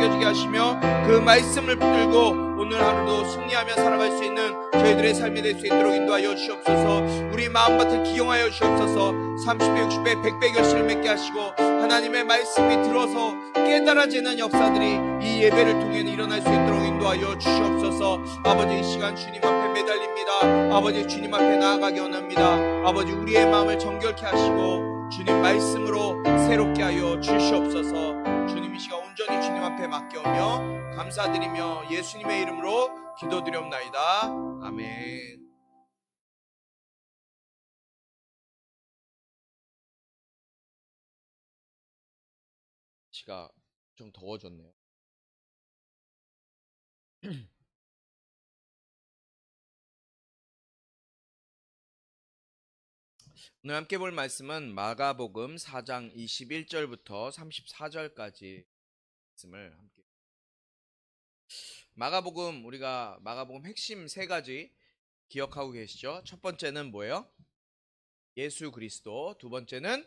새겨지게 하시며 그 말씀을 붙들고 오늘 하루도 승리하며 살아갈 수 있는 저희들의 삶이 될 수 있도록 인도하여 주시옵소서. 우리 마음밭을 기용하여 주시옵소서. 30배 60배 100배 결실을 맺게 하시고 하나님의 말씀이 들어서 깨달아지는 역사들이 이 예배를 통해 일어날 수 있도록 인도하여 주시옵소서. 아버지, 이 시간 주님 앞에 매달립니다. 아버지, 주님 앞에 나아가기 원합니다. 아버지, 우리의 마음을 정결케 하시고 주님 말씀으로 새롭게 하여 주시옵소서. 주님, 이 시간 온전히 주님 앞에 맡겨오며 감사드리며 예수님의 이름으로 기도드리옵나이다. 아멘. 날씨가 좀 더워졌네요. 오늘 함께 볼 말씀은 마가복음 4장 21절부터 34절까지 말씀을 함께. 우리가 마가복음 핵심 세 가지 기억하고 계시죠? 첫 번째는 뭐예요? 예수 그리스도. 두 번째는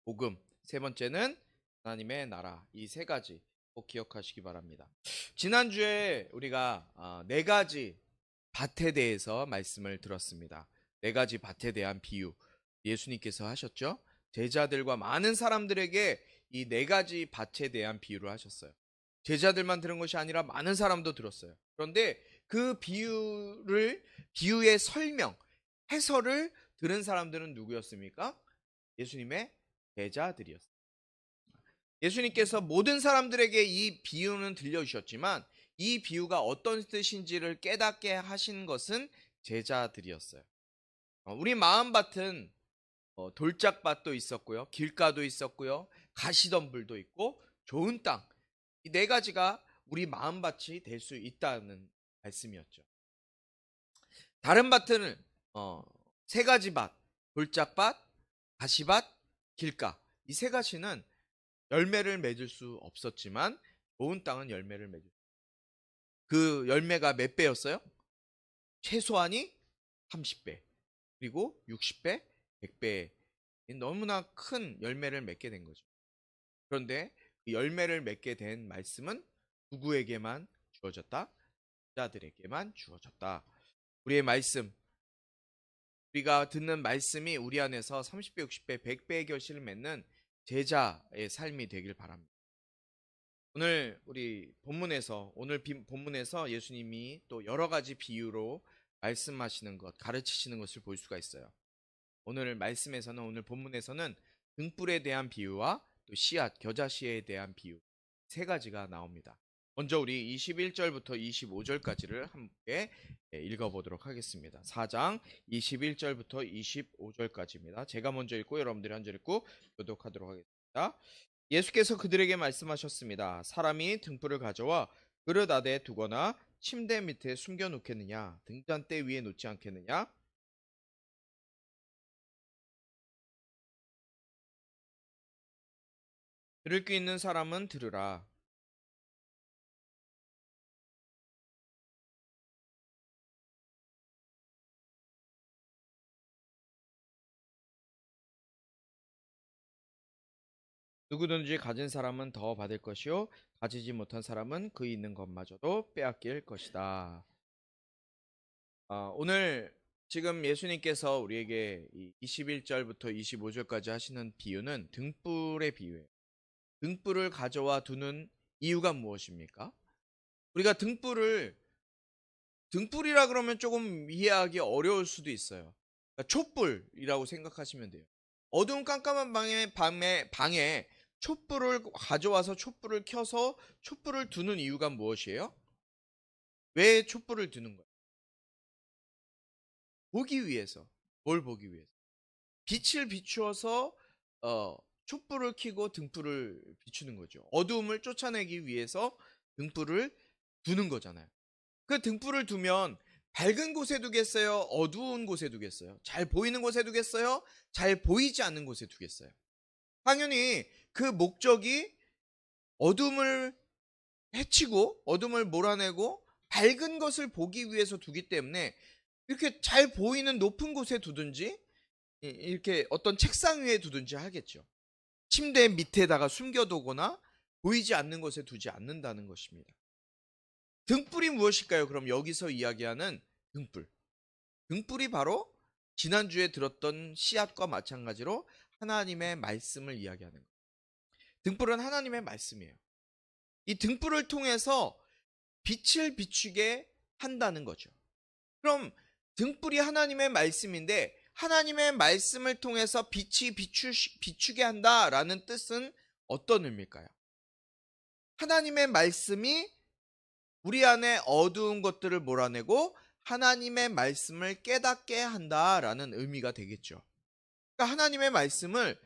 복음. 세 번째는 하나님의 나라. 이 세 가지 꼭 기억하시기 바랍니다. 지난주에 우리가 네 가지 밭에 대해서 말씀을 들었습니다. 네 가지 밭에 대한 비유 예수님께서 하셨죠. 제자들과 많은 사람들에게 이 네 가지 밭에 대한 비유를 하셨어요. 제자들만 들은 것이 아니라 많은 사람도 들었어요. 그런데 그 비유의 설명, 해설을 들은 사람들은 누구였습니까? 예수님의 제자들이었어요. 예수님께서 모든 사람들에게 이 비유는 들려주셨지만 이 비유가 어떤 뜻인지를 깨닫게 하신 것은 제자들이었어요. 우리 마음밭은 돌짝밭도 있었고요, 길가도 있었고요, 가시덤불도 있고 좋은 땅, 이 네 가지가 우리 마음밭이 될 수 있다는 말씀이었죠. 다른 밭은 세 가지 밭, 돌짝밭, 가시밭, 길가, 이 세 가지는 열매를 맺을 수 없었지만 좋은 땅은 열매를 맺을 수 있어요. 그 열매가 몇 배였어요? 최소한이 30배, 그리고 60배, 100배, 너무나 큰 열매를 맺게 된 거죠. 그런데 그 열매를 맺게 된 말씀은 누구에게만 주어졌다? 제자들에게만 주어졌다. 우리의 말씀, 우리가 듣는 말씀이 우리 안에서 30배, 60배, 100배의 결실을 맺는 제자의 삶이 되길 바랍니다. 오늘 본문에서 예수님이 또 여러 가지 비유로 말씀하시는 것, 가르치시는 것을 볼 수가 있어요. 오늘 본문에서는 등불에 대한 비유와 또 씨앗, 겨자씨에 대한 비유 세 가지가 나옵니다. 먼저 우리 21절부터 25절까지를 함께 읽어보도록 하겠습니다. 4장 21절부터 25절까지입니다. 제가 먼저 읽고 여러분들이 한 절 읽고 교독하도록 하겠습니다. 예수께서 그들에게 말씀하셨습니다. 사람이 등불을 가져와 그릇 아래에 두거나 침대 밑에 숨겨 놓겠느냐? 등잔대 위에 놓지 않겠느냐? 들을 귀 있는 사람은 들으라. 누구든지 가진 사람은 더 받을 것이요 가지지 못한 사람은 그 있는 것마저도 빼앗길 것이다. 오늘 지금 예수님께서 우리에게 21절부터 25절까지 하시는 비유는 등불의 비유예요. 등불을 가져와 두는 이유가 무엇입니까? 우리가 등불이라 그러면 조금 이해하기 어려울 수도 있어요. 그러니까 촛불이라고 생각하시면 돼요. 어두운 깜깜한 방에 촛불을 가져와서 촛불을 켜서 촛불을 두는 이유가 무엇이에요? 왜 촛불을 두는 거예요? 보기 위해서. 뭘 보기 위해서? 빛을 비추어서 촛불을 켜고 등불을 비추는 거죠. 어두움을 쫓아내기 위해서 등불을 두는 거잖아요. 그 등불을 두면 밝은 곳에 두겠어요? 어두운 곳에 두겠어요? 잘 보이는 곳에 두겠어요? 잘 보이지 않는 곳에 두겠어요? 당연히 그 목적이 어둠을 해치고 어둠을 몰아내고 밝은 것을 보기 위해서 두기 때문에 이렇게 잘 보이는 높은 곳에 두든지 이렇게 어떤 책상 위에 두든지 하겠죠. 침대 밑에다가 숨겨두거나 보이지 않는 곳에 두지 않는다는 것입니다. 등불이 무엇일까요? 그럼 여기서 이야기하는 등불. 등불이 바로 지난주에 들었던 씨앗과 마찬가지로 하나님의 말씀을 이야기하는 거예요. 등불은 하나님의 말씀이에요. 이 등불을 통해서 빛을 비추게 한다는 거죠. 그럼 등불이 하나님의 말씀인데 하나님의 말씀을 통해서 빛이 비추게 한다라는 뜻은 어떤 의미일까요? 하나님의 말씀이 우리 안에 어두운 것들을 몰아내고 하나님의 말씀을 깨닫게 한다라는 의미가 되겠죠. 그러니까 하나님의 말씀을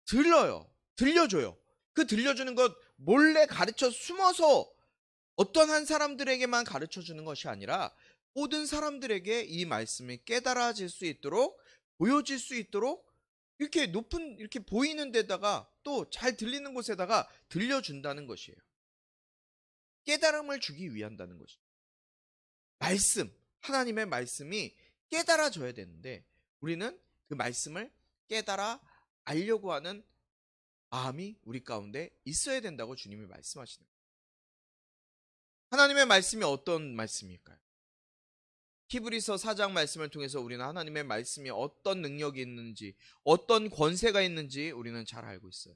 들려줘요. 그 들려주는 것 몰래 가르쳐 숨어서 어떤 한 사람들에게만 가르쳐 주는 것이 아니라 모든 사람들에게 이 말씀이 깨달아질 수 있도록, 보여질 수 있도록 이렇게 높은, 이렇게 보이는 데다가 또 잘 들리는 곳에다가 들려준다는 것이에요. 깨달음을 주기 위한다는 것이죠. 말씀, 하나님의 말씀이 깨달아져야 되는데 우리는 그 말씀을 깨달아 알려고 하는 마음이 우리 가운데 있어야 된다고 주님이 말씀하시는 거예요. 하나님의 말씀이 어떤 말씀일까요? 히브리서 4장 말씀을 통해서 우리는 하나님의 말씀이 어떤 능력이 있는지, 어떤 권세가 있는지 우리는 잘 알고 있어요.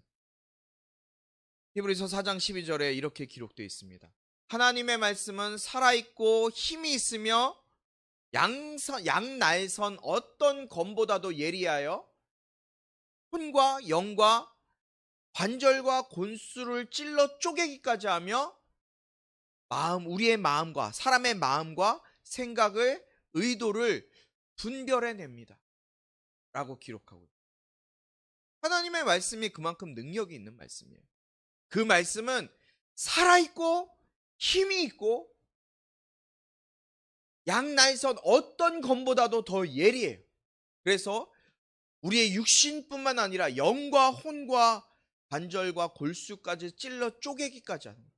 히브리서 4장 12절에 이렇게 기록되어 있습니다. 하나님의 말씀은 살아있고 힘이 있으며 양날선 어떤 검보다도 예리하여 혼과 영과 관절과 골수를 찔러 쪼개기까지 하며 우리의 마음과 사람의 마음과 생각을, 의도를 분별해냅니다 라고 기록하고 있어요. 하나님의 말씀이 그만큼 능력이 있는 말씀이에요. 그 말씀은 살아있고 힘이 있고 양날선 어떤 검보다도 더 예리해요. 그래서 우리의 육신뿐만 아니라 영과 혼과 관절과 골수까지 찔러 쪼개기까지 하는 거예요.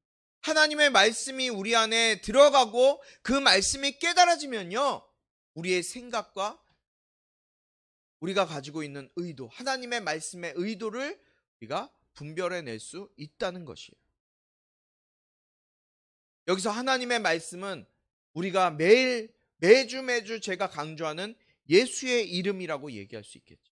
하나님의 말씀이 우리 안에 들어가고 그 말씀이 깨달아지면요, 우리의 생각과 우리가 가지고 있는 의도, 하나님의 말씀의 의도를 우리가 분별해낼 수 있다는 것이에요. 여기서 하나님의 말씀은 우리가 매주 제가 강조하는 예수의 이름이라고 얘기할 수 있겠죠.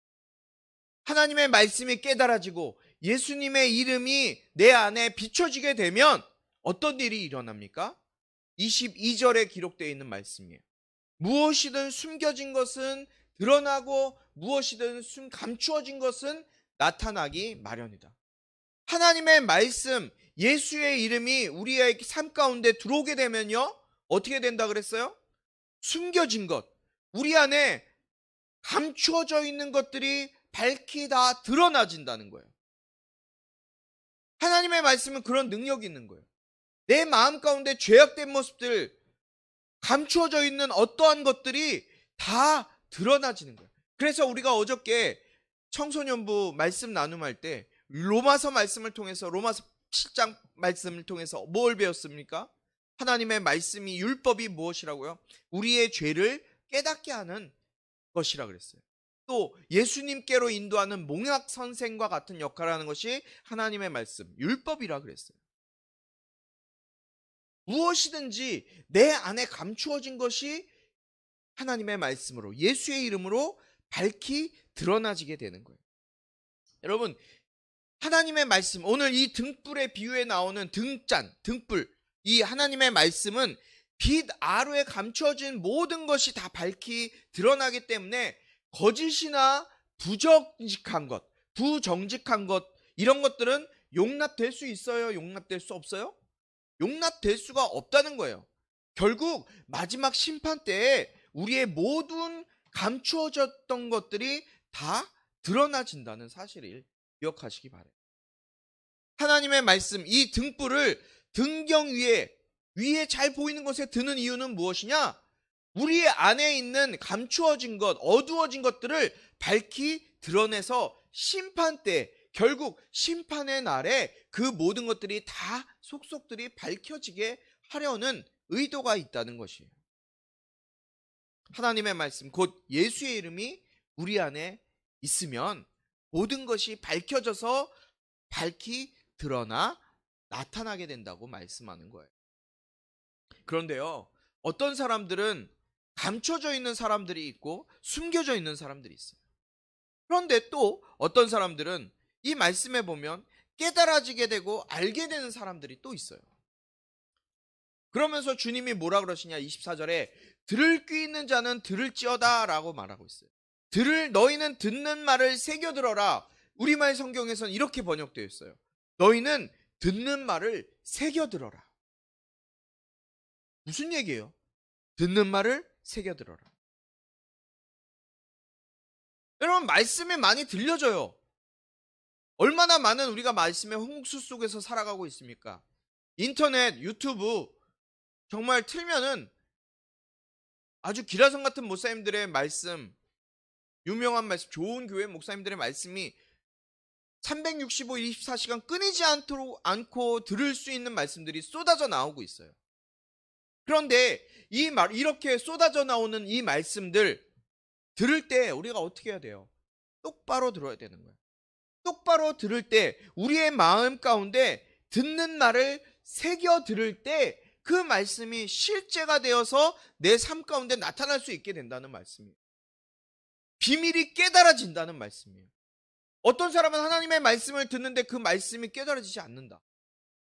하나님의 말씀이 깨달아지고 예수님의 이름이 내 안에 비춰지게 되면 어떤 일이 일어납니까? 22절에 기록되어 있는 말씀이에요. 무엇이든 숨겨진 것은 드러나고 무엇이든 감추어진 것은 나타나기 마련이다. 하나님의 말씀, 예수의 이름이 우리의 삶 가운데 들어오게 되면요, 어떻게 된다 그랬어요? 숨겨진 것, 우리 안에 감추어져 있는 것들이 밝히 다 드러나진다는 거예요. 하나님의 말씀은 그런 능력이 있는 거예요. 내 마음 가운데 죄악된 모습들, 감추어져 있는 어떠한 것들이 다 드러나지는 거예요. 그래서 우리가 어저께 청소년부 말씀 나눔할 때 로마서 말씀을 통해서, 로마서 7장 말씀을 통해서 뭘 배웠습니까? 하나님의 말씀이, 율법이 무엇이라고요? 우리의 죄를 깨닫게 하는 것이라 그랬어요. 또 예수님께로 인도하는 몽학 선생과 같은 역할을 하는 것이 하나님의 말씀, 율법이라 그랬어요. 무엇이든지 내 안에 감추어진 것이 하나님의 말씀으로, 예수의 이름으로 밝히 드러나지게 되는 거예요. 여러분, 하나님의 말씀, 오늘 이 등불의 비유에 나오는 등불, 이 하나님의 말씀은 빛 아래에 감추어진 모든 것이 다 밝히 드러나기 때문에 거짓이나 부정직한 것, 이런 것들은 용납될 수 있어요? 용납될 수 없어요? 용납될 수가 없다는 거예요. 결국 마지막 심판 때에 우리의 모든 감추어졌던 것들이 다 드러나진다는 사실을 기억하시기 바라요. 하나님의 말씀, 이 등불을 등경 위에 잘 보이는 곳에 드는 이유는 무엇이냐? 우리 안에 있는 감추어진 것, 어두워진 것들을 밝히 드러내서 심판 때, 결국 심판의 날에 그 모든 것들이 다 속속들이 밝혀지게 하려는 의도가 있다는 것이에요. 하나님의 말씀, 곧 예수의 이름이 우리 안에 있으면 모든 것이 밝혀져서 밝히 드러나 나타나게 된다고 말씀하는 거예요. 그런데요, 어떤 사람들은 감춰져 있는 사람들이 있고 숨겨져 있는 사람들이 있어요. 그런데 또 어떤 사람들은 이 말씀에 보면 깨달아지게 되고 알게 되는 사람들이 또 있어요. 그러면서 주님이 뭐라 그러시냐, 24절에 들을 귀 있는 자는 들을지어다 라고 말하고 있어요. 너희는 듣는 말을 새겨들어라. 우리말 성경에서는 이렇게 번역되어 있어요. 너희는 듣는 말을 새겨들어라. 무슨 얘기예요? 듣는 말을 새겨들어라. 여러분, 말씀이 많이 들려져요. 얼마나 많은 우리가 말씀의 홍수 속에서 살아가고 있습니까? 인터넷, 유튜브 정말 틀면은 아주 기라성 같은 목사님들의 말씀, 유명한 말씀, 좋은 교회 목사님들의 말씀이 365일 24시간 끊이지 않고 들을 수 있는 말씀들이 쏟아져 나오고 있어요. 그런데 이렇게 쏟아져 나오는 이 말씀들 들을 때 우리가 어떻게 해야 돼요? 똑바로 들어야 되는 거예요. 똑바로 들을 때 우리의 마음 가운데 듣는 말을 새겨 들을 때 그 말씀이 실제가 되어서 내 삶 가운데 나타날 수 있게 된다는 말씀이에요. 비밀이 깨달아진다는 말씀이에요. 어떤 사람은 하나님의 말씀을 듣는데 그 말씀이 깨달아지지 않는다.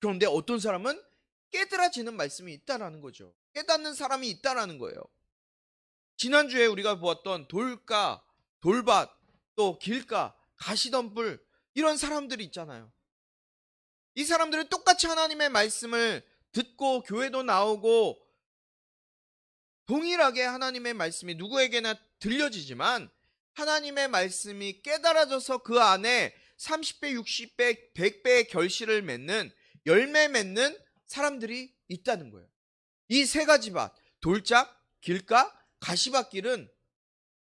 그런데 어떤 사람은 깨달아지는 말씀이 있다라는 거죠. 깨닫는 사람이 있다라는 거예요. 지난주에 우리가 보았던 돌가, 돌밭, 또 길가, 가시덤불 이런 사람들이 있잖아요. 이 사람들은 똑같이 하나님의 말씀을 듣고 교회도 나오고 동일하게 하나님의 말씀이 누구에게나 들려지지만 하나님의 말씀이 깨달아져서 그 안에 30배, 60배, 100배의 결실을 맺는, 열매 맺는 사람들이 있다는 거예요. 이 세 가지 밭, 돌짝, 길가, 가시밭길은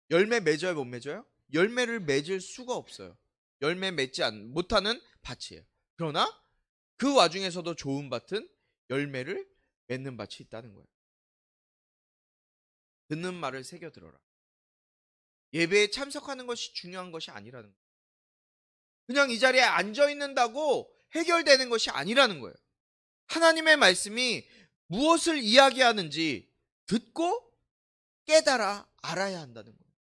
열매 맺어요, 못 맺어요? 열매를 맺을 수가 없어요. 열매 맺지 못하는 밭이에요. 그러나 그 와중에서도 좋은 밭은 열매를 맺는 밭이 있다는 거예요. 듣는 말을 새겨 들어라. 예배에 참석하는 것이 중요한 것이 아니라는 거예요. 그냥 이 자리에 앉아 있는다고 해결되는 것이 아니라는 거예요. 하나님의 말씀이 무엇을 이야기하는지 듣고 깨달아 알아야 한다는 거예요.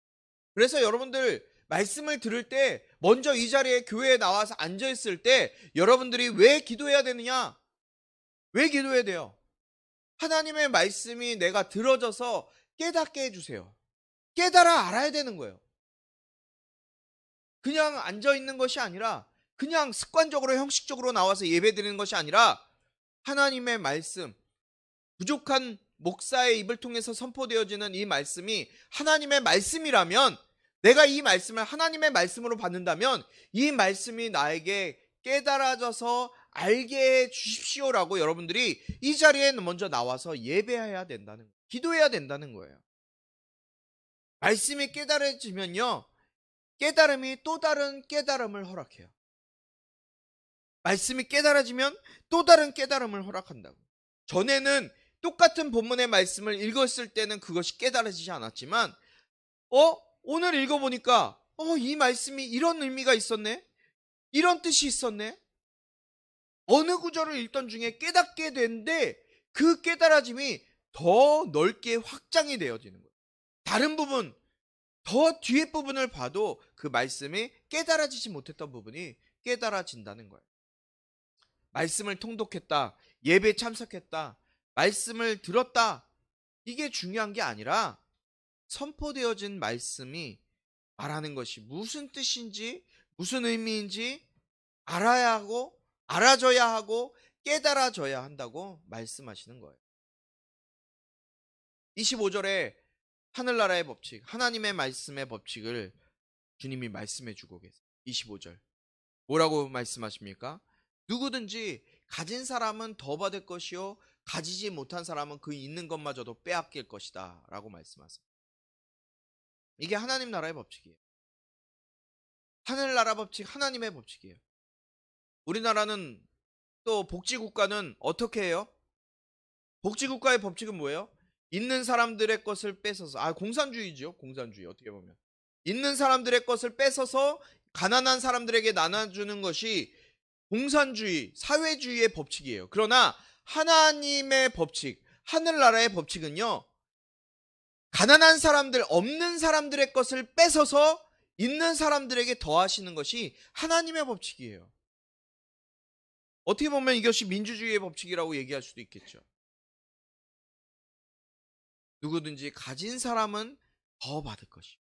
그래서 여러분들 말씀을 들을 때 먼저 이 자리에 교회에 나와서 앉아 있을 때 여러분들이 왜 기도해야 되느냐? 왜 기도해야 돼요? 하나님의 말씀이 내가 들어져서 깨닫게 해주세요. 깨달아 알아야 되는 거예요. 그냥 앉아 있는 것이 아니라 그냥 습관적으로 형식적으로 나와서 예배 드리는 것이 아니라 하나님의 말씀, 부족한 목사의 입을 통해서 선포되어지는 이 말씀이 하나님의 말씀이라면 내가 이 말씀을 하나님의 말씀으로 받는다면 이 말씀이 나에게 깨달아져서 알게 해 주십시오라고 여러분들이 이 자리에 먼저 나와서 예배해야 된다는 거예요. 기도해야 된다는 거예요. 말씀이 깨달아지면요, 깨달음이 또 다른 깨달음을 허락해요. 말씀이 깨달아지면 또 다른 깨달음을 허락한다고. 전에는 똑같은 본문의 말씀을 읽었을 때는 그것이 깨달아지지 않았지만 오늘 읽어보니까 이 말씀이 이런 의미가 있었네? 이런 뜻이 있었네? 어느 구절을 읽던 중에 깨닫게 되는데 그 깨달아짐이 더 넓게 확장이 되어지는 거예요. 다른 부분, 더 뒤에 부분을 봐도 그 말씀이 깨달아지지 못했던 부분이 깨달아진다는 거예요. 말씀을 통독했다, 예배에 참석했다, 말씀을 들었다, 이게 중요한 게 아니라 선포되어진 말씀이 말하는 것이 무슨 뜻인지 무슨 의미인지 알아야 하고 알아줘야 하고 깨달아져야 한다고 말씀하시는 거예요. 25절에 하늘나라의 법칙, 하나님의 말씀의 법칙을 주님이 말씀해 주고 계세요. 25절 뭐라고 말씀하십니까? 누구든지 가진 사람은 더 받을 것이요 가지지 못한 사람은 그 있는 것마저도 빼앗길 것이다 라고 말씀하세요. 이게 하나님 나라의 법칙이에요. 하늘나라 법칙, 하나님의 법칙이에요. 우리나라는 또 복지국가는 어떻게 해요? 복지국가의 법칙은 뭐예요? 있는 사람들의 것을 뺏어서, 공산주의죠. 공산주의 어떻게 보면 있는 사람들의 것을 뺏어서 가난한 사람들에게 나눠주는 것이 공산주의, 사회주의의 법칙이에요. 그러나 하나님의 법칙, 하늘나라의 법칙은요, 가난한 사람들, 없는 사람들의 것을 뺏어서 있는 사람들에게 더하시는 것이 하나님의 법칙이에요. 어떻게 보면 이것이 민주주의의 법칙이라고 얘기할 수도 있겠죠. 누구든지 가진 사람은 더 받을 것이고,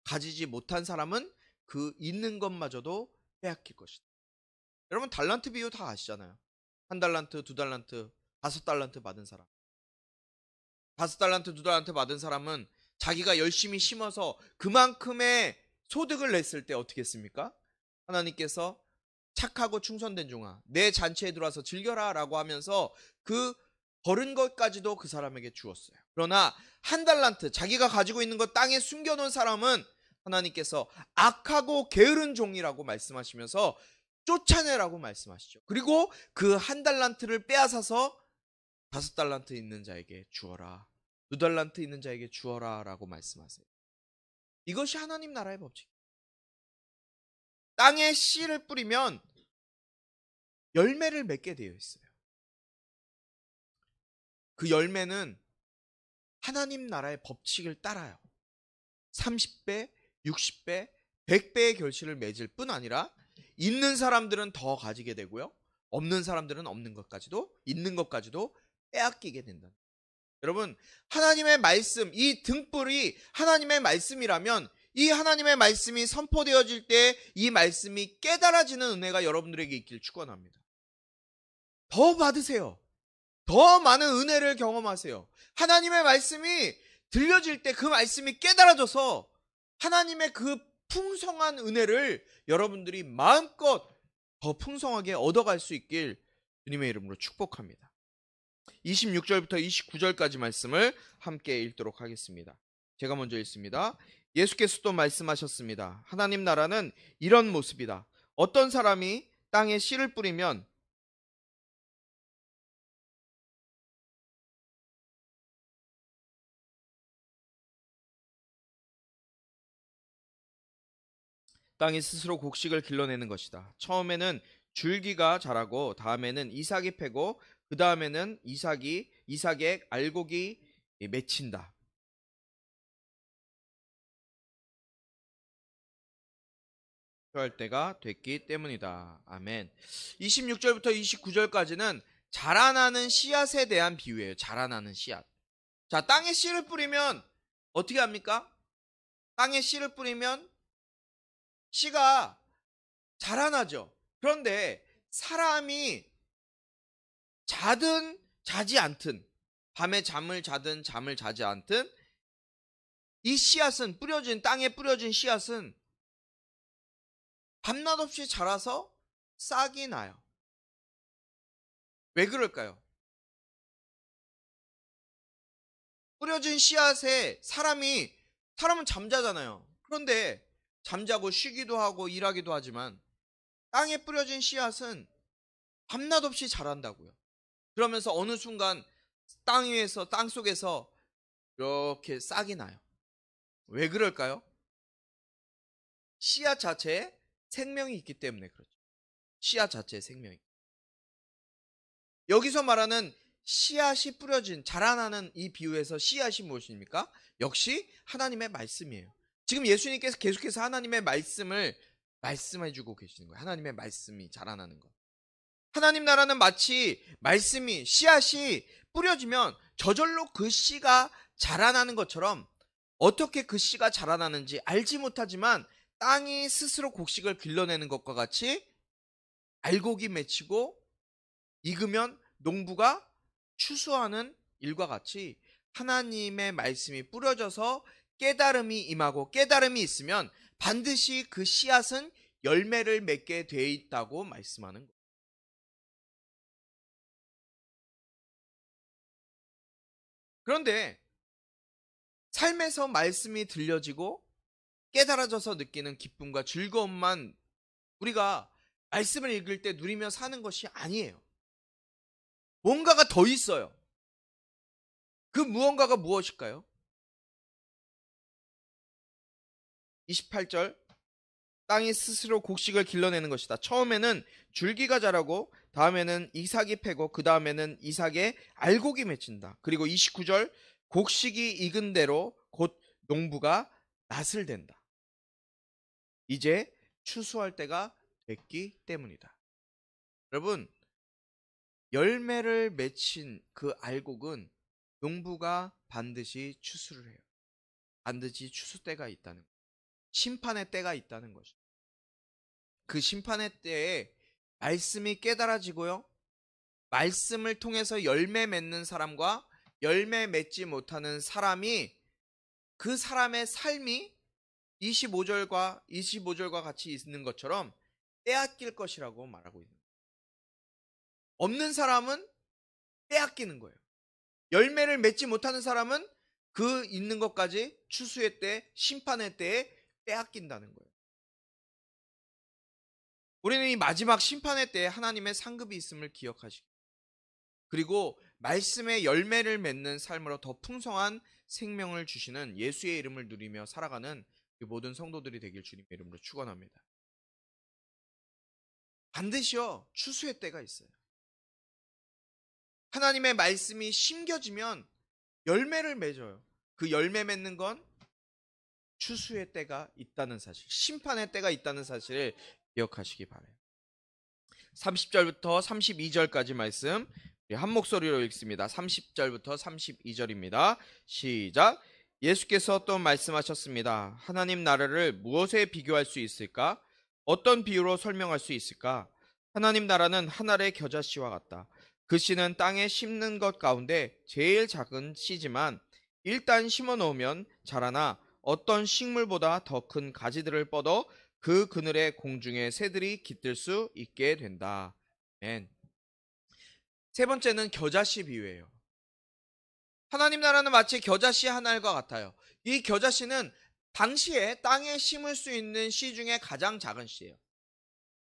가지지 못한 사람은 그 있는 것마저도 빼앗길 것이다. 여러분 달란트 비유 다 아시잖아요. 1달란트, 2달란트, 5달란트 받은 사람. 5달란트, 2달란트 받은 사람은 자기가 열심히 심어서 그만큼의 소득을 냈을 때 어떻게 했습니까? 하나님께서 착하고 충성된 종아, 내 잔치에 들어와서 즐겨라 라고 하면서 그 버른 것까지도 그 사람에게 주었어요. 그러나 1달란트, 자기가 가지고 있는 것 땅에 숨겨놓은 사람은 하나님께서 악하고 게으른 종이라고 말씀하시면서 쫓아내라고 말씀하시죠. 그리고 그 1달란트를 빼앗아서 5달란트 있는 자에게 주어라, 2달란트 있는 자에게 주어라 라고 말씀하세요. 이것이 하나님 나라의 법칙. 땅에 씨를 뿌리면 열매를 맺게 되어 있어요. 그 열매는 하나님 나라의 법칙을 따라요. 30배, 60배, 100배의 결실을 맺을 뿐 아니라 있는 사람들은 더 가지게 되고요, 없는 사람들은 없는 것까지도, 있는 것까지도 빼앗기게 된다. 여러분, 하나님의 말씀, 이 등불이 하나님의 말씀이라면 이 하나님의 말씀이 선포되어질 때 이 말씀이 깨달아지는 은혜가 여러분들에게 있길 축원합니다. 더 받으세요. 더 많은 은혜를 경험하세요. 하나님의 말씀이 들려질 때 그 말씀이 깨달아져서 하나님의 그 풍성한 은혜를 여러분들이 마음껏 더 풍성하게 얻어갈 수 있길 주님의 이름으로 축복합니다. 26절부터 29절까지 말씀을 함께 읽도록 하겠습니다. 제가 먼저 읽습니다. 예수께서도 말씀하셨습니다. 하나님 나라는 이런 모습이다. 어떤 사람이 땅에 씨를 뿌리면 땅이 스스로 곡식을 길러내는 것이다. 처음에는 줄기가 자라고, 다음에는 이삭이 패고, 그 다음에는 이삭의 알곡이 맺힌다. 할 때가 됐기 때문이다. 아멘. 26절부터 29절까지는 자라나는 씨앗에 대한 비유예요. 자라나는 씨앗. 자, 땅에 씨를 뿌리면 어떻게 합니까? 땅에 씨를 뿌리면 씨가 자라나죠. 그런데 사람이 자든 자지 않든, 밤에 잠을 자든 잠을 자지 않든, 이 씨앗은 땅에 뿌려진 씨앗은 밤낮 없이 자라서 싹이 나요. 왜 그럴까요? 뿌려진 씨앗에 사람은 잠자잖아요. 그런데 잠자고 쉬기도 하고 일하기도 하지만 땅에 뿌려진 씨앗은 밤낮 없이 자란다고요. 그러면서 어느 순간 땅 속에서 이렇게 싹이 나요. 왜 그럴까요? 씨앗 자체에 생명이 있기 때문에 그렇죠. 씨앗 자체에 생명이. 여기서 말하는 씨앗이 뿌려진, 자라나는 이 비유에서 씨앗이 무엇입니까? 역시 하나님의 말씀이에요. 지금 예수님께서 계속해서 하나님의 말씀을 말씀해주고 계시는 거예요. 하나님의 말씀이 자라나는 것. 하나님 나라는 마치 씨앗이 뿌려지면 저절로 그 씨가 자라나는 것처럼, 어떻게 그 씨가 자라나는지 알지 못하지만 땅이 스스로 곡식을 길러내는 것과 같이 알곡이 맺히고 익으면 농부가 추수하는 일과 같이 하나님의 말씀이 뿌려져서 깨달음이 임하고, 깨달음이 있으면 반드시 그 씨앗은 열매를 맺게 되어 있다고 말씀하는 거예요. 그런데 삶에서 말씀이 들려지고 깨달아져서 느끼는 기쁨과 즐거움만 우리가 말씀을 읽을 때 누리며 사는 것이 아니에요. 뭔가가 더 있어요. 그 무언가가 무엇일까요? 28절, 땅이 스스로 곡식을 길러내는 것이다. 처음에는 줄기가 자라고, 다음에는 이삭이 패고, 그 다음에는 이삭의 알곡이 맺힌다. 그리고 29절, 곡식이 익은 대로 곧 농부가 낫을 댄다. 이제 추수할 때가 됐기 때문이다. 여러분, 열매를 맺힌 그 알곡은 농부가 반드시 추수를 해요. 반드시 추수 때가 있다는 것, 심판의 때가 있다는 것이죠. 그 심판의 때에 말씀이 깨달아지고요, 말씀을 통해서 열매 맺는 사람과 열매 맺지 못하는 사람이, 그 사람의 삶이 25절과 같이 있는 것처럼 빼앗길 것이라고 말하고 있는 거예요. 없는 사람은 빼앗기는 거예요. 열매를 맺지 못하는 사람은 그 있는 것까지 추수의 때, 심판의 때에 빼앗긴다는 거예요. 우리는 이 마지막 심판의 때에 하나님의 상급이 있음을 기억하시고, 그리고 말씀의 열매를 맺는 삶으로 더 풍성한 생명을 주시는 예수의 이름을 누리며 살아가는 모든 성도들이 되길 주님의 이름으로 축원합니다. 반드시요, 추수의 때가 있어요. 하나님의 말씀이 심겨지면 열매를 맺어요. 그 열매 맺는 건 추수의 때가 있다는 사실, 심판의 때가 있다는 사실을 기억하시기 바라요. 30절부터 32절까지 말씀 한 목소리로 읽습니다. 30절부터 32절입니다. 시작. 예수께서 또 말씀하셨습니다. 하나님 나라를 무엇에 비교할 수 있을까? 어떤 비유로 설명할 수 있을까? 하나님 나라는 한 알의 겨자씨와 같다. 그 씨는 땅에 심는 것 가운데 제일 작은 씨지만 일단 심어 놓으면 자라나 어떤 식물보다 더 큰 가지들을 뻗어 그 그늘에 공중에 새들이 깃들 수 있게 된다. 아멘. 세 번째는 겨자씨 비유예요. 하나님 나라는 마치 겨자씨 한 알과 같아요. 이 겨자씨는 당시에 땅에 심을 수 있는 씨 중에 가장 작은 씨예요.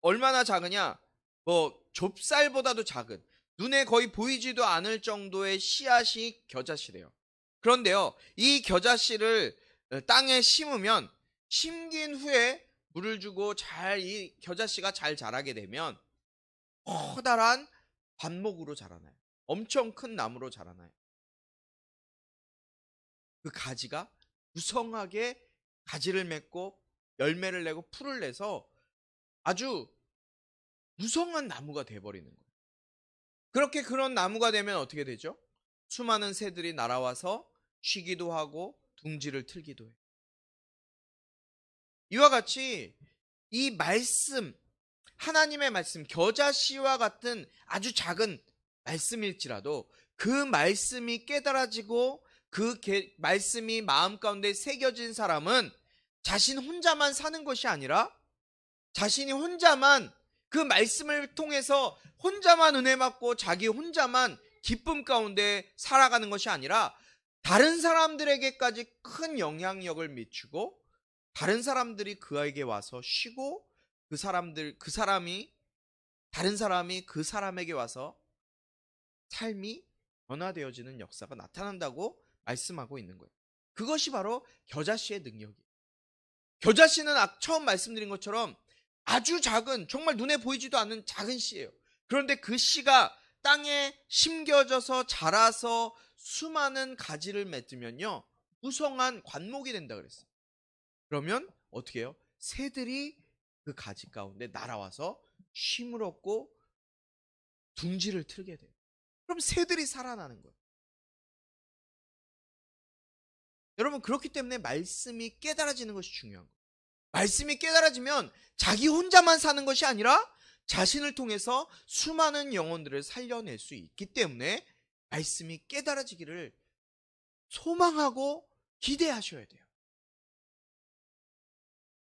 얼마나 작으냐? 좁쌀보다도 작은, 눈에 거의 보이지도 않을 정도의 씨앗이 겨자씨래요. 그런데요, 이 겨자씨를 땅에 심으면, 심긴 후에 물을 주고 이 겨자씨가 잘 자라게 되면 커다란 관목으로 자라나요. 엄청 큰 나무로 자라나요. 그 가지가 무성하게 가지를 맺고 열매를 내고 풀을 내서 아주 무성한 나무가 돼버리는 거예요. 그렇게 그런 나무가 되면 어떻게 되죠? 수많은 새들이 날아와서 쉬기도 하고 둥지를 틀기도 해요. 이와 같이 이 말씀, 하나님의 말씀, 겨자씨와 같은 아주 작은 말씀일지라도 그 말씀이 깨달아지고 그 말씀이 마음 가운데 새겨진 사람은 자신 혼자만 사는 것이 아니라, 자신이 혼자만 그 말씀을 통해서 혼자만 은혜 받고 자기 혼자만 기쁨 가운데 살아가는 것이 아니라 다른 사람들에게까지 큰 영향력을 미치고, 다른 사람들이 그에게 와서 쉬고, 다른 사람이 그 사람에게 와서 삶이 변화되어지는 역사가 나타난다고 말씀하고 있는 거예요. 그것이 바로 겨자씨의 능력이에요. 겨자씨는 처음 말씀드린 것처럼 아주 작은, 정말 눈에 보이지도 않는 작은 씨예요. 그런데 그 씨가 땅에 심겨져서 자라서 수많은 가지를 맺으면요, 무성한 관목이 된다 그랬어요. 그러면 어떻게 해요? 새들이 그 가지 가운데 날아와서 쉼을 얻고 둥지를 틀게 돼요. 그럼 새들이 살아나는 거예요. 여러분, 그렇기 때문에 말씀이 깨달아지는 것이 중요한 거예요. 말씀이 깨달아지면 자기 혼자만 사는 것이 아니라 자신을 통해서 수많은 영혼들을 살려낼 수 있기 때문에 말씀이 깨달아지기를 소망하고 기대하셔야 돼요.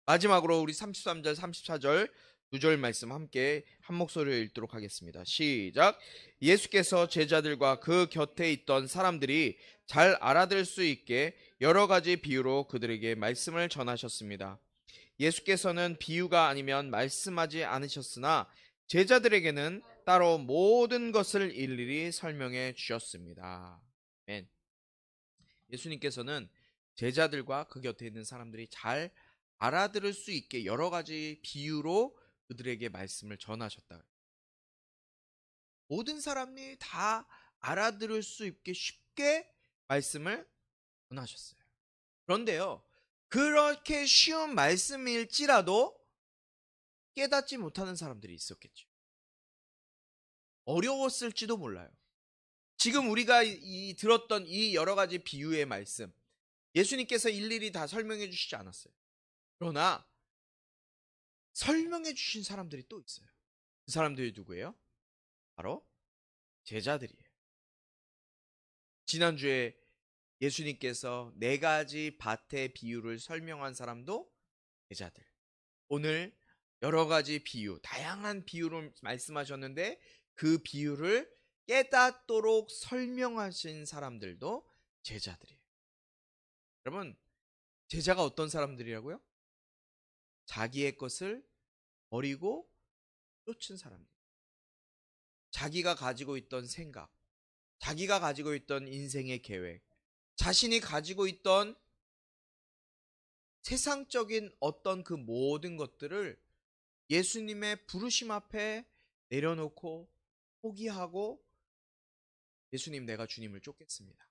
마지막으로 우리 33절, 34절 두 절 말씀 함께 한 목소리로 읽도록 하겠습니다. 시작. 예수께서 제자들과 그 곁에 있던 사람들이 잘 알아들을 수 있게 여러 가지 비유로 그들에게 말씀을 전하셨습니다. 예수께서는 비유가 아니면 말씀하지 않으셨으나 제자들에게는 따로 모든 것을 일일이 설명해 주셨습니다. 아멘. 예수님께서는 제자들과 그 곁에 있는 사람들이 잘 알아들을 수 있게 여러 가지 비유로 그들에게 말씀을 전하셨다. 모든 사람이 다 알아들을 수 있게 쉽게 말씀을 전하셨어요. 그런데요, 그렇게 쉬운 말씀일지라도 깨닫지 못하는 사람들이 있었겠죠. 어려웠을지도 몰라요. 지금 우리가 들었던 이 여러 가지 비유의 말씀, 예수님께서 일일이 다 설명해 주시지 않았어요. 그러나 설명해 주신 사람들이 또 있어요. 그 사람들이 누구예요? 바로 제자들이에요. 지난주에 예수님께서 4가지 밭의 비유를 설명한 사람도 제자들. 오늘 여러 가지 비유, 다양한 비유를 말씀하셨는데 그 비유를 깨닫도록 설명하신 사람들도 제자들이에요. 여러분, 제자가 어떤 사람들이라고요? 자기의 것을 버리고 쫓은 사람들. 자기가 가지고 있던 생각, 자기가 가지고 있던 인생의 계획, 자신이 가지고 있던 세상적인 어떤 그 모든 것들을 예수님의 부르심 앞에 내려놓고 포기하고 예수님, 내가 주님을 쫓겠습니다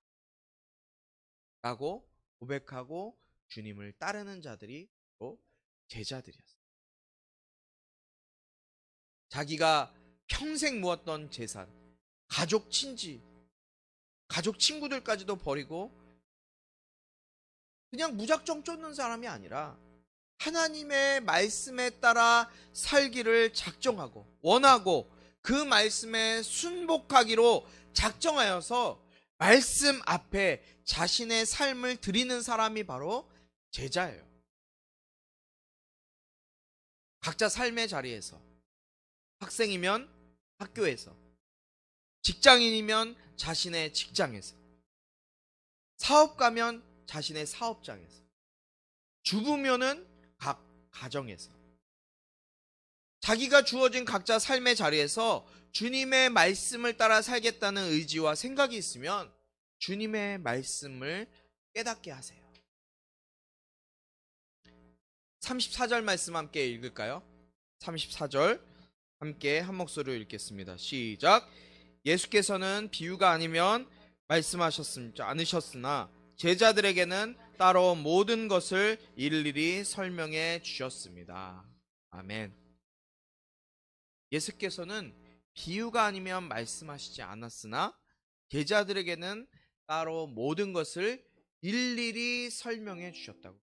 라고 고백하고 주님을 따르는 자들이 바로 제자들이었어요. 자기가 평생 모았던 재산, 가족 친지, 가족 친구들까지도 버리고 그냥 무작정 쫓는 사람이 아니라 하나님의 말씀에 따라 살기를 작정하고 원하고 그 말씀에 순복하기로 작정하여서 말씀 앞에 자신의 삶을 드리는 사람이 바로 제자예요. 각자 삶의 자리에서, 학생이면 학교에서, 직장인이면 자신의 직장에서, 사업가면 자신의 사업장에서, 주부면은 각 가정에서, 자기가 주어진 각자 삶의 자리에서 주님의 말씀을 따라 살겠다는 의지와 생각이 있으면 주님의 말씀을 깨닫게 하세요. 34절 말씀 함께 읽을까요? 34절 함께 한 목소리로 읽겠습니다. 시작. 예수께서는 비유가 아니면 말씀하셨지 않으셨으나 제자들에게는 따로 모든 것을 일일이 설명해 주셨습니다. 아멘. 예수께서는 비유가 아니면 말씀하시지 않았으나 제자들에게는 따로 모든 것을 일일이 설명해 주셨다고.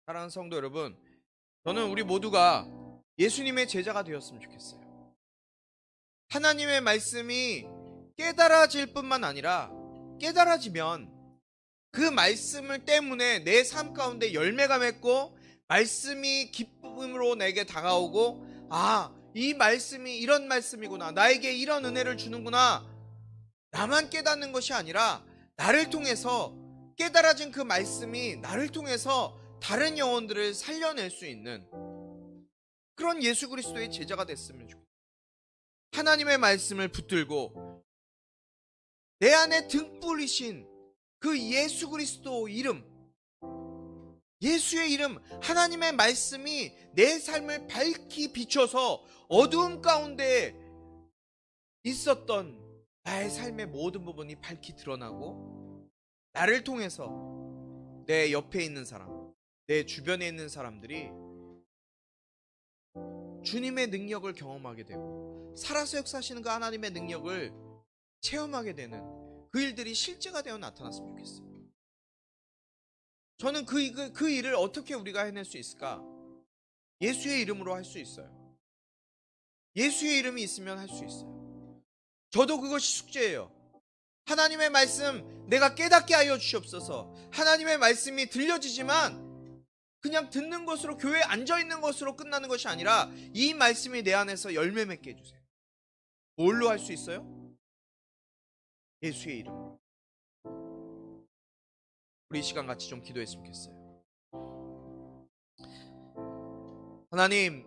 사랑하는 성도 여러분, 저는 우리 모두가 예수님의 제자가 되었으면 좋겠어요. 하나님의 말씀이 깨달아질 뿐만 아니라 깨달아지면 그 말씀을 때문에 내 삶 가운데 열매가 맺고 말씀이 기쁨으로 내게 다가오고, 아, 이 말씀이 이런 말씀이구나, 나에게 이런 은혜를 주는구나, 나만 깨닫는 것이 아니라 나를 통해서 깨달아진 그 말씀이 나를 통해서 다른 영혼들을 살려낼 수 있는 그런 예수 그리스도의 제자가 됐으면 좋겠어요. 하나님의 말씀을 붙들고 내 안에 등불이신 그 예수 그리스도 이름, 예수의 이름, 하나님의 말씀이 내 삶을 밝히 비춰서 어두움 가운데 있었던 나의 삶의 모든 부분이 밝히 드러나고 나를 통해서 내 옆에 있는 사람, 내 주변에 있는 사람들이 주님의 능력을 경험하게 되고 살아서 역사하시는 그 하나님의 능력을 체험하게 되는 그 일들이 실제가 되어 나타났으면 좋겠어요. 저는 그 일을 어떻게 우리가 해낼 수 있을까? 예수의 이름으로 할 수 있어요. 예수의 이름이 있으면 할 수 있어요. 저도 그것이 숙제예요. 하나님의 말씀 내가 깨닫게 하여 주시옵소서. 하나님의 말씀이 들려지지만 그냥 듣는 것으로, 교회에 앉아있는 것으로 끝나는 것이 아니라 이 말씀이 내 안에서 열매 맺게 해주세요. 뭘로 할 수 있어요? 예수의 이름으로. 우리 이 시간 같이 좀 기도했으면 좋겠어요. 하나님,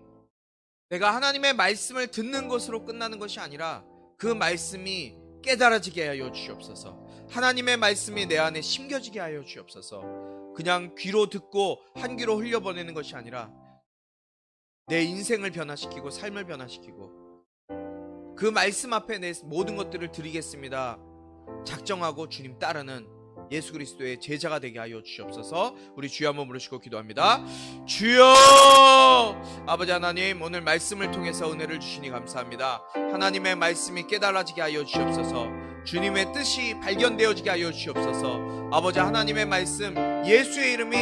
내가 하나님의 말씀을 듣는 것으로 끝나는 것이 아니라 그 말씀이 깨달아지게 하여 주시옵소서. 하나님의 말씀이 내 안에 심겨지게 하여 주시옵소서. 그냥 귀로 듣고 한 귀로 흘려보내는 것이 아니라 내 인생을 변화시키고 삶을 변화시키고 그 말씀 앞에 내 모든 것들을 드리겠습니다 작정하고 주님 따르는 예수 그리스도의 제자가 되게 하여 주시옵소서. 우리 주여 한번 부르시고 기도합니다. 주여! 아버지 하나님, 오늘 말씀을 통해서 은혜를 주시니 감사합니다. 하나님의 말씀이 깨달아지게 하여 주시옵소서. 주님의 뜻이 발견되어지게 하여 주시옵소서. 아버지 하나님의 말씀, 예수의 이름이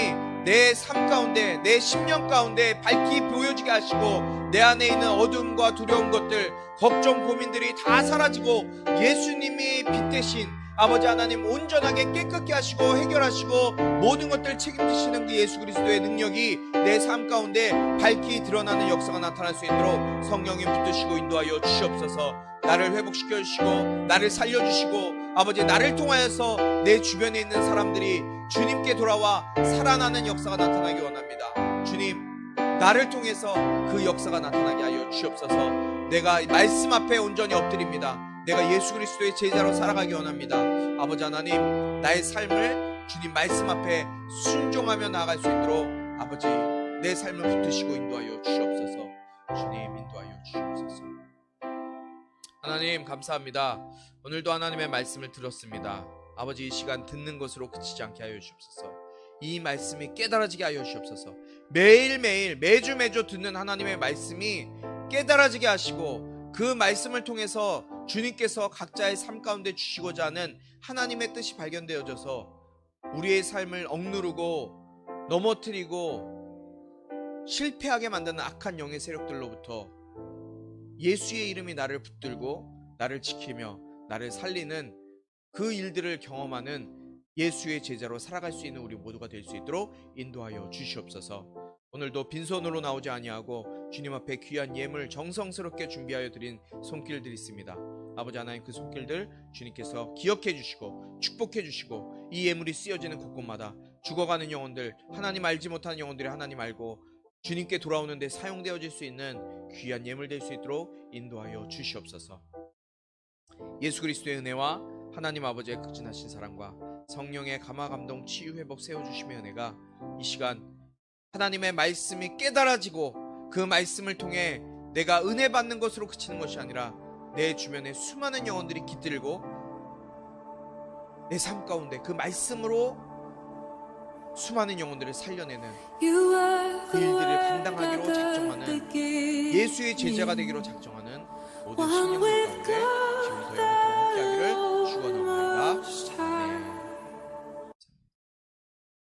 내 삶 가운데, 내 심령 가운데 밝히 보여지게 하시고 내 안에 있는 어둠과 두려운 것들, 걱정, 고민들이 다 사라지고 예수님이 빛 대신 아버지 하나님 온전하게 깨끗게 하시고 해결하시고 모든 것들 책임지시는 그 예수 그리스도의 능력이 내 삶 가운데 밝히 드러나는 역사가 나타날 수 있도록 성령이 붙드시고 인도하여 주시옵소서. 나를 회복시켜 주시고 나를 살려주시고 아버지 나를 통하여서 내 주변에 있는 사람들이 주님께 돌아와 살아나는 역사가 나타나기 원합니다. 주님, 나를 통해서 그 역사가 나타나게 하여 주시옵소서. 내가 말씀 앞에 온전히 엎드립니다. 내가 예수 그리스도의 제자로 살아가기 원합니다. 아버지 하나님, 나의 삶을 주님 말씀 앞에 순종하며 나아갈 수 있도록 아버지 내 삶을 붙드시고 인도하여 주시옵소서. 주님 인도하여 주시옵소서. 하나님 감사합니다. 오늘도 하나님의 말씀을 들었습니다. 아버지 이 시간 듣는 것으로 그치지 않게 하여 주시옵소서. 이 말씀이 깨달아지게 하여 주시옵소서. 매일매일 매주 듣는 하나님의 말씀이 깨달아지게 하시고 그 말씀을 통해서 주님께서 각자의 삶 가운데 주시고자 하는 하나님의 뜻이 발견되어져서 우리의 삶을 억누르고 넘어뜨리고 실패하게 만드는 악한 영의 세력들로부터 예수의 이름이 나를 붙들고 나를 지키며 나를 살리는 그 일들을 경험하는 예수의 제자로 살아갈 수 있는 우리 모두가 될 수 있도록 인도하여 주시옵소서. 오늘도 빈손으로 나오지 아니하고 주님 앞에 귀한 예물 정성스럽게 준비하여 드린 손길들이 있습니다. 아버지 하나님, 그 손길들 주님께서 기억해 주시고 축복해 주시고 이 예물이 쓰여지는 곳곳마다 죽어가는 영혼들, 하나님 알지 못하는 영혼들이 하나님 알고 주님께 돌아오는 데 사용되어질 수 있는 귀한 예물 될 수 있도록 인도하여 주시옵소서. 예수 그리스도의 은혜와 하나님 아버지의 극진하신 사랑과 성령의 감화 감동 치유 회복 세워주심의 은혜가 이 시간 하나님의 말씀이 깨달아지고 그 말씀을 통해 내가 은혜 받는 것으로 그치는 것이 아니라 내 주변에 수많은 영혼들이 깃들고 내 삶 가운데 그 말씀으로 수많은 영혼들을 살려내는 그 일들을 감당하기로 작정하는 예수의 제자가 되기로 작정하는 모든 신령들 가운데 지금부터